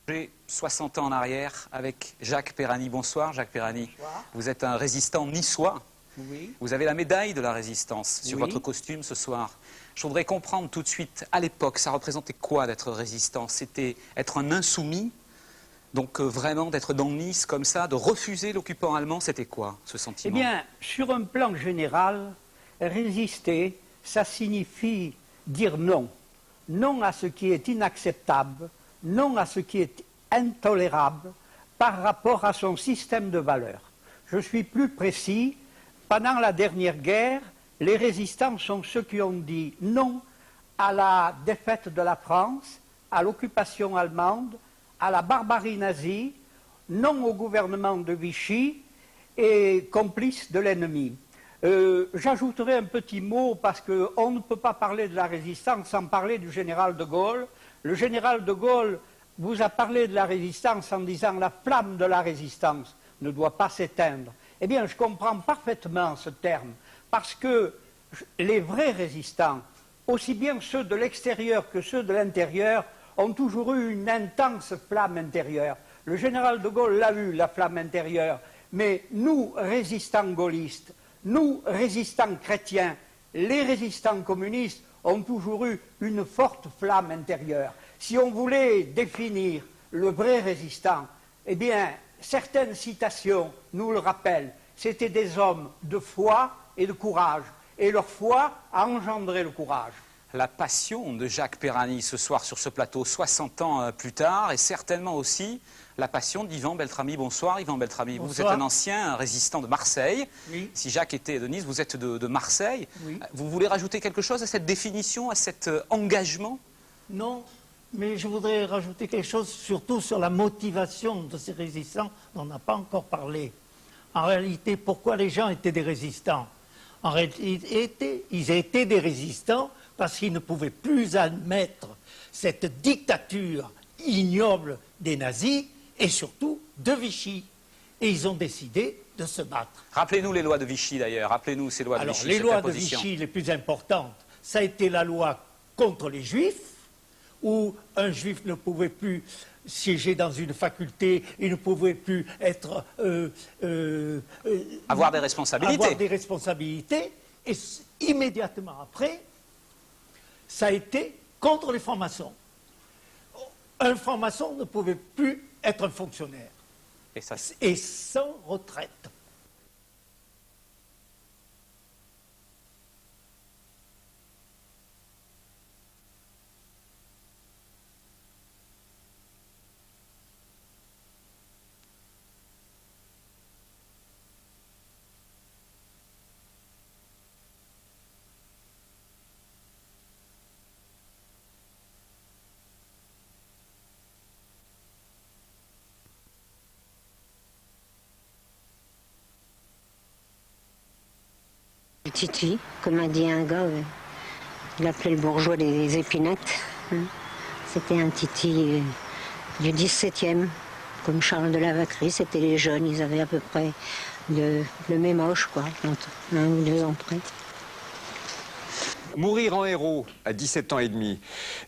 J'ai 60 ans en arrière avec Jacques Perrani. Bonsoir Jacques Perrani. Bonsoir. Vous êtes un résistant niçois. Oui. Vous avez la médaille de la résistance sur Oui. votre costume ce soir. Je voudrais comprendre tout de suite, à l'époque, ça représentait quoi d'être résistant? C'était être un insoumis, donc vraiment d'être dans Nice comme ça, de refuser l'occupant allemand, c'était quoi ce sentiment? Eh bien, sur un plan général, résister, ça signifie dire non. Non à ce qui est inacceptable, non à ce qui est intolérable par rapport à son système de valeurs. Je suis plus précis, pendant la dernière guerre, les résistants sont ceux qui ont dit non à la défaite de la France, à l'occupation allemande, à la barbarie nazie, non au gouvernement de Vichy et complices de l'ennemi. J'ajouterai un petit mot parce qu'on ne peut pas parler de la résistance sans parler du général de Gaulle. Le général de Gaulle vous a parlé de la résistance en disant la flamme de la résistance ne doit pas s'éteindre. Eh bien, je comprends parfaitement ce terme parce que les vrais résistants, aussi bien ceux de l'extérieur que ceux de l'intérieur, ont toujours eu une intense flamme intérieure. Le général de Gaulle l'a eu, la flamme intérieure, mais nous, résistants gaullistes, nous, résistants chrétiens, les résistants communistes ont toujours eu une forte flamme intérieure. Si on voulait définir le vrai résistant, eh bien, certaines citations nous le rappellent. C'était des hommes de foi et de courage, et leur foi a engendré le courage. La passion de Jacques Perrani ce soir sur ce plateau, 60 ans plus tard, et certainement aussi la passion d'Yvan Beltrami. Bonsoir Yvan Beltrami. Bonsoir. Vous êtes un ancien résistant de Marseille. Oui. Si Jacques était de Nice, vous êtes de Marseille. Oui. Vous voulez rajouter quelque chose à cette définition, à cet engagement? Non, mais je voudrais rajouter quelque chose, surtout sur la motivation de ces résistants, dont on n'a pas encore parlé. En réalité, pourquoi les gens étaient des résistants? En réalité, ils étaient des résistants parce qu'ils ne pouvaient plus admettre cette dictature ignoble des nazis et surtout de Vichy. Et ils ont décidé de se battre. Rappelez-nous les lois de Vichy d'ailleurs, rappelez-nous ces lois de Alors, Vichy. les cette lois de imposition. Vichy les plus importantes, ça a été la loi contre les juifs, où un juif ne pouvait plus siéger dans une faculté, il ne pouvait plus être... Avoir des responsabilités. Avoir des responsabilités. Et immédiatement après, ça a été contre les francs-maçons. Un franc-maçon ne pouvait plus être un fonctionnaire. Et ça, Et sans retraite. Titi, comme a dit un gars, il appelait le bourgeois des épinettes. Hein. C'était un Titi du 17e, comme Charles de la Vacquerie, c'était les jeunes, ils avaient à peu près le même âge, quoi, un ou deux ans près. Mourir en héros à 17 ans et demi.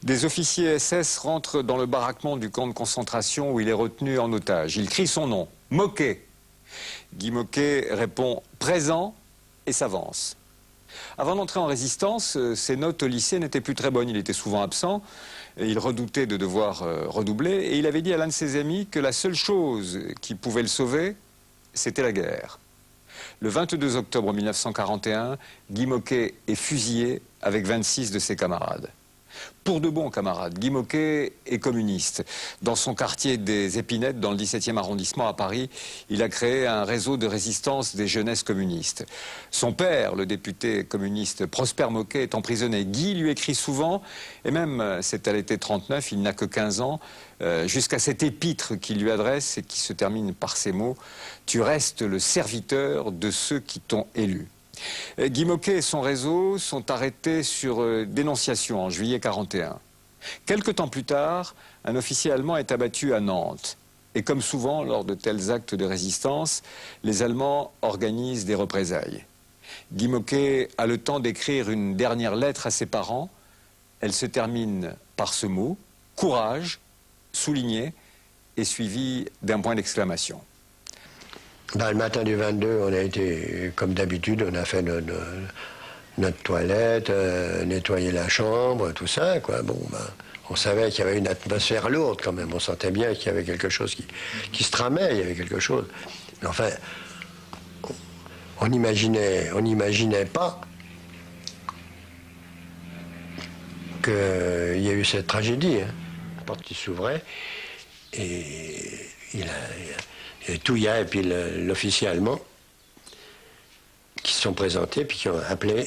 Des officiers SS rentrent dans le baraquement du camp de concentration où il est retenu en otage. Il crie son nom, Moquet. Guy Moquet répond « présent » et s'avance. Avant d'entrer en résistance, ses notes au lycée n'étaient plus très bonnes. Il était souvent absent, et il redoutait de devoir redoubler, et il avait dit à l'un de ses amis que la seule chose qui pouvait le sauver, c'était la guerre. Le 22 octobre 1941, Guy Moquet est fusillé avec 26 de ses camarades. Pour de bons camarades, Guy Moquet est communiste. Dans son quartier des Épinettes, dans le 17e arrondissement à Paris, il a créé un réseau de résistance des jeunesses communistes. Son père, le député communiste Prosper Moquet, est emprisonné. Guy lui écrit souvent, et même c'est à l'été 39, il n'a que 15 ans, jusqu'à cette épître qu'il lui adresse et qui se termine par ces mots « Tu restes le serviteur de ceux qui t'ont élu ». Guy Moquet et son réseau sont arrêtés sur dénonciation en juillet 1941. Quelque temps plus tard, un officier allemand est abattu à Nantes. Et comme souvent lors de tels actes de résistance, les Allemands organisent des représailles. Guy Moquet a le temps d'écrire une dernière lettre à ses parents. Elle se termine par ce mot, courage, souligné, est suivi d'un point d'exclamation. Le matin du 22, on a été, comme d'habitude, on a fait notre toilette, nettoyer la chambre, tout ça, quoi. Bon, on savait qu'il y avait une atmosphère lourde quand même. On sentait bien qu'il y avait quelque chose qui se tramait, il y avait quelque chose. Mais enfin, on n'imaginait pas qu'il y a eu cette tragédie. Hein. La porte qui s'ouvrait et il y a Touya et puis l'officier allemand qui se sont présentés puis qui ont appelé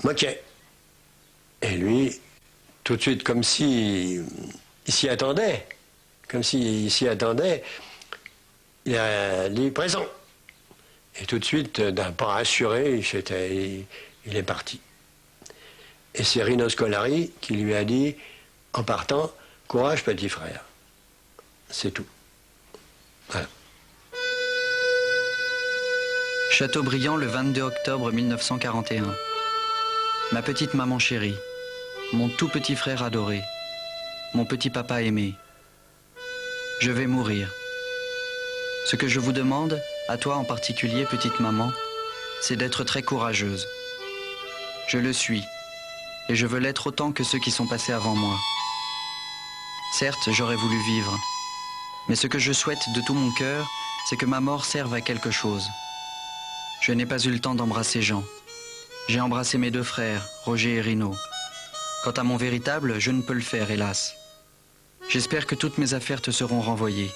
Moquet. Et lui, tout de suite, comme s'il s'y attendait, il a dit présent. Et tout de suite, d'un pas assuré, il est parti. Et c'est Rino Scolari qui lui a dit, en partant, courage petit frère. C'est tout. Voilà. Châteaubriand, le 22 octobre 1941. Ma petite maman chérie, mon tout petit frère adoré, mon petit papa aimé. Je vais mourir. Ce que je vous demande, à toi en particulier, petite maman, c'est d'être très courageuse. Je le suis, et je veux l'être autant que ceux qui sont passés avant moi. Certes, j'aurais voulu vivre, mais ce que je souhaite de tout mon cœur, c'est que ma mort serve à quelque chose. Je n'ai pas eu le temps d'embrasser Jean. J'ai embrassé mes deux frères, Roger et Rino. Quant à mon véritable, je ne peux le faire, hélas. J'espère que toutes mes affaires te seront renvoyées.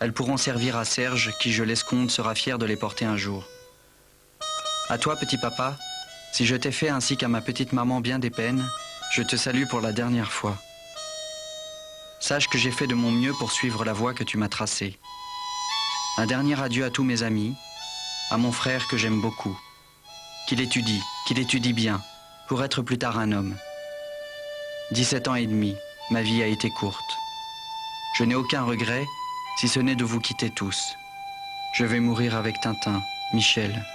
Elles pourront servir à Serge, qui, je l'escompte, sera fier de les porter un jour. À toi, petit papa, si je t'ai fait ainsi qu'à ma petite maman bien des peines, je te salue pour la dernière fois. Sache que j'ai fait de mon mieux pour suivre la voie que tu m'as tracée. Un dernier adieu à tous mes amis, à mon frère que j'aime beaucoup. Qu'il étudie bien, pour être plus tard un homme. 17 ans et demi, ma vie a été courte. Je n'ai aucun regret, si ce n'est de vous quitter tous. Je vais mourir avec Tintin, Michel.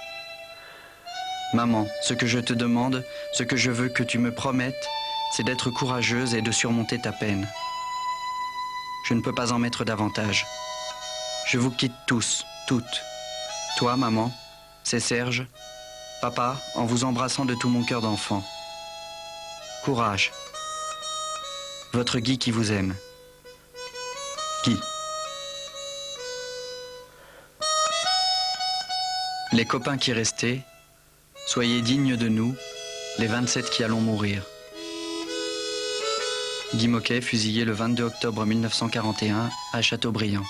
Maman, ce que je te demande, ce que je veux que tu me promettes, c'est d'être courageuse et de surmonter ta peine. Je ne peux pas en mettre davantage. Je vous quitte tous, toutes. Toi, maman, c'est Serge. Papa, en vous embrassant de tout mon cœur d'enfant. Courage. Votre Guy qui vous aime. Guy. Les copains qui restaient, soyez dignes de nous, les 27 qui allons mourir. Guy Moquet, fusillé le 22 octobre 1941 à Châteaubriand.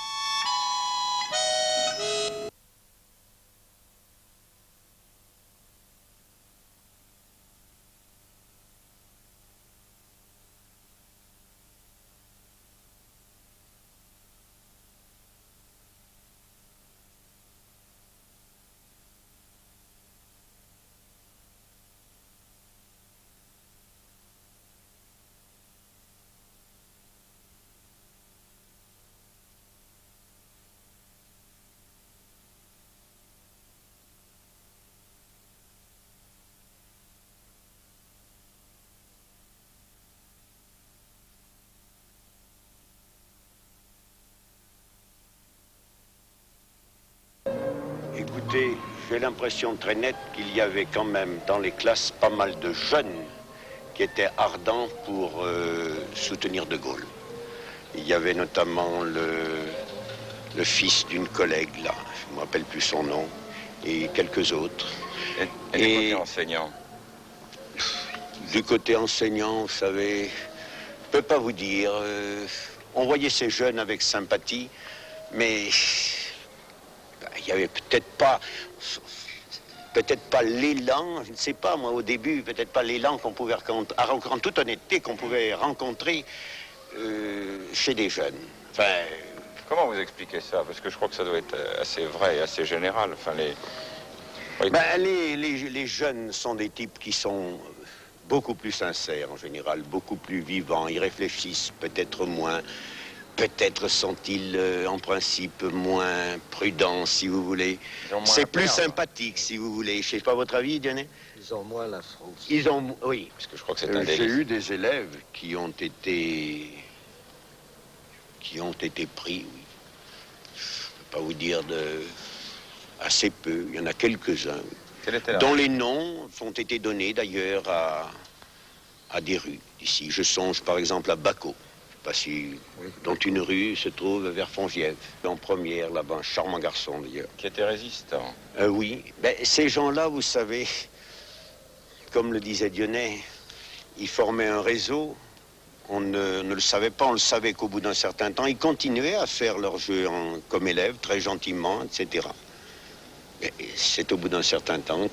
Écoutez, j'ai l'impression très nette qu'il y avait quand même dans les classes pas mal de jeunes qui étaient ardents pour soutenir De Gaulle. Il y avait notamment le fils d'une collègue, là, je ne me rappelle plus son nom, et quelques autres. Et du côté enseignant? Du côté enseignant, vous savez, je ne peux pas vous dire. On voyait ces jeunes avec sympathie, mais il n'y avait peut-être pas l'élan, je ne sais pas moi au début, peut-être pas l'élan qu'on pouvait rencontrer, en toute honnêteté, qu'on pouvait rencontrer chez des jeunes. Enfin, comment vous expliquez ça? Parce que je crois que ça doit être assez vrai et assez général. Enfin, les jeunes sont des types qui sont beaucoup plus sincères en général, beaucoup plus vivants, ils réfléchissent peut-être moins. Peut-être sont-ils en principe moins prudents, si vous voulez. C'est plus sympathique, si vous voulez. Je ne sais pas votre avis, Dionnet? Ils ont moins la France. Ils ont, oui. Parce que je crois que c'est un J'ai eu des élèves qui ont été qui ont été pris, oui. Je ne peux pas vous dire assez peu, il y en a quelques-uns, dont les noms ont été donnés d'ailleurs à des rues ici. Je songe par exemple à Baco, dont une rue se trouve vers Fongièvre, en première là-bas, un charmant garçon d'ailleurs. Qui était résistant. Oui, ben, ces gens-là, vous savez, comme le disait Dionnet, ils formaient un réseau. On ne le savait pas, on le savait qu'au bout d'un certain temps, ils continuaient à faire leur jeu comme élèves, très gentiment, etc. C'est au bout d'un certain temps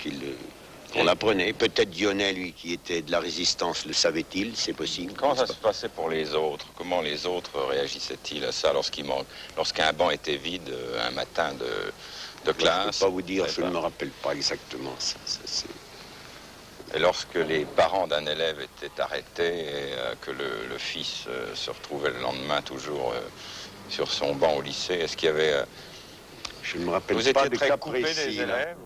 qu'on l'apprenait. Peut-être Dionnet, lui, qui était de la résistance, le savait-il, c'est possible. Comment ça se passait pour les autres? Comment les autres réagissaient-ils à ça lorsqu'un banc était vide un matin de classe? Je ne peux pas vous dire, je ne me rappelle pas exactement ça. Et lorsque les parents d'un élève étaient arrêtés et que le fils se retrouvait le lendemain toujours sur son banc au lycée, est-ce qu'il y avait... Je ne me rappelle Vous pas étiez de très cas coupé précis, des élèves?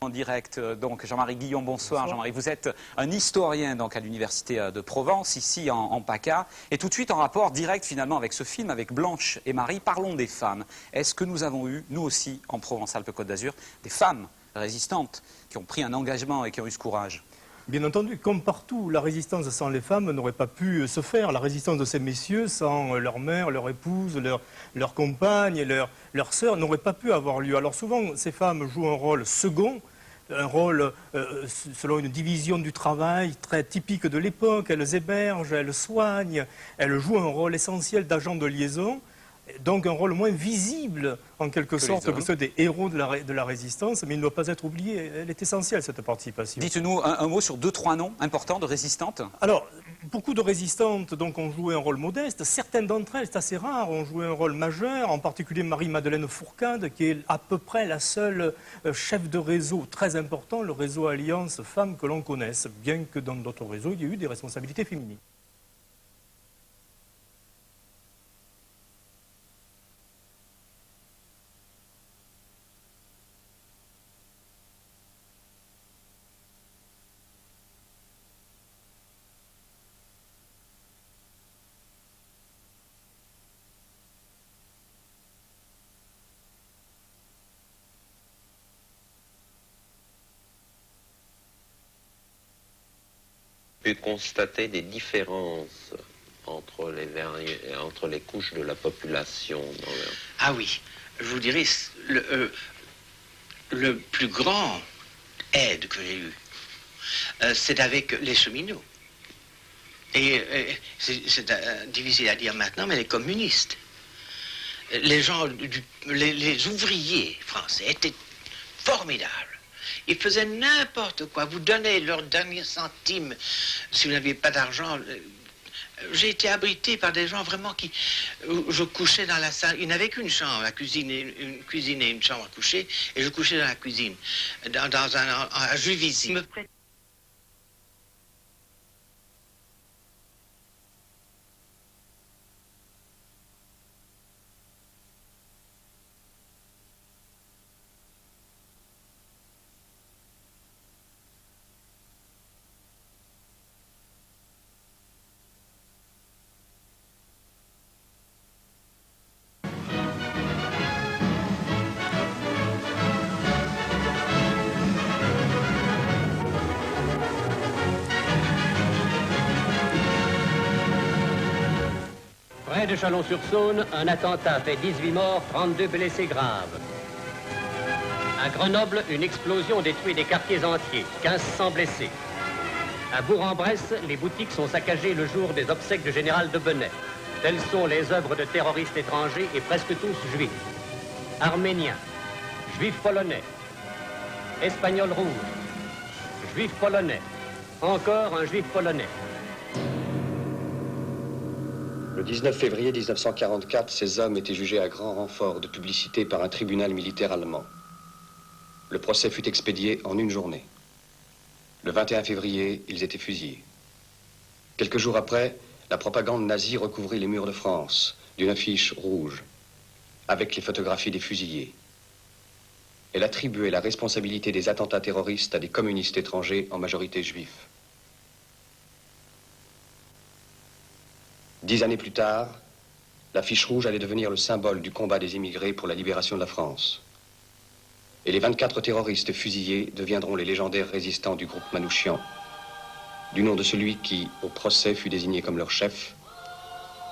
En direct, donc Jean-Marie Guillon, bonsoir. Jean-Marie, vous êtes un historien donc à l'université de Provence, ici en PACA, et tout de suite en rapport direct finalement avec ce film, avec Blanche et Marie. Parlons des femmes. Est-ce que nous avons eu, nous aussi, en Provence-Alpes-Côte d'Azur, des femmes résistantes qui ont pris un engagement et qui ont eu ce courage? Bien entendu, comme partout, la résistance sans les femmes n'aurait pas pu se faire. La résistance de ces messieurs sans leur mère, leur épouse, leur compagne et leur sœur n'aurait pas pu avoir lieu. Alors souvent, ces femmes jouent un rôle second, un rôle selon une division du travail très typique de l'époque. Elles hébergent, elles soignent, elles jouent un rôle essentiel d'agent de liaison, donc un rôle moins visible en quelque sorte que ceux des héros de la résistance, mais il ne doit pas être oublié. Elle est essentielle, cette participation. Dites-nous un mot sur 2-3 noms importants de résistantes. Alors, beaucoup de résistantes donc, ont joué un rôle modeste. Certaines d'entre elles, c'est assez rare, ont joué un rôle majeur, en particulier Marie-Madeleine Fourcade, qui est à peu près la seule chef de réseau très important, le réseau Alliance Femmes que l'on connaisse, bien que dans d'autres réseaux, il y ait eu des responsabilités féminines. Pu constater des différences entre les couches de la population dans leur... Ah oui, je vous dirais, le plus grand aide que j'ai eu, c'est avec les cheminots. Et c'est difficile à dire maintenant, mais les communistes. Les gens, les ouvriers français étaient formidables. Ils faisaient n'importe quoi. Vous donnez leur dernier centime si vous n'aviez pas d'argent. J'ai été abrité par des gens vraiment qui... Je couchais dans la salle. Ils n'avaient qu'une chambre, la cuisine, une cuisine et une chambre à coucher. Et je couchais dans la cuisine, à Juvisy. Près de Chalon-sur-Saône, un attentat fait 18 morts, 32 blessés graves. À Grenoble, une explosion détruit des quartiers entiers, 1500 blessés. À Bourg-en-Bresse, les boutiques sont saccagées le jour des obsèques du général de Benay. Telles sont les œuvres de terroristes étrangers et presque tous juifs. Arméniens, juifs polonais, espagnols rouges, juifs polonais, encore un juif polonais. Le 19 février 1944, ces hommes étaient jugés à grand renfort de publicité par un tribunal militaire allemand. le procès fut expédié en une journée. Le 21 février, ils étaient fusillés. Quelques jours après, la propagande nazie recouvrit les murs de France d'une affiche rouge avec les photographies des fusillés. Elle attribuait la responsabilité des attentats terroristes à des communistes étrangers, en majorité juifs. 10 années plus tard, l'affiche rouge allait devenir le symbole du combat des immigrés pour la libération de la France. Et les 24 terroristes fusillés deviendront les légendaires résistants du groupe Manouchian, du nom de celui qui, au procès, fut désigné comme leur chef,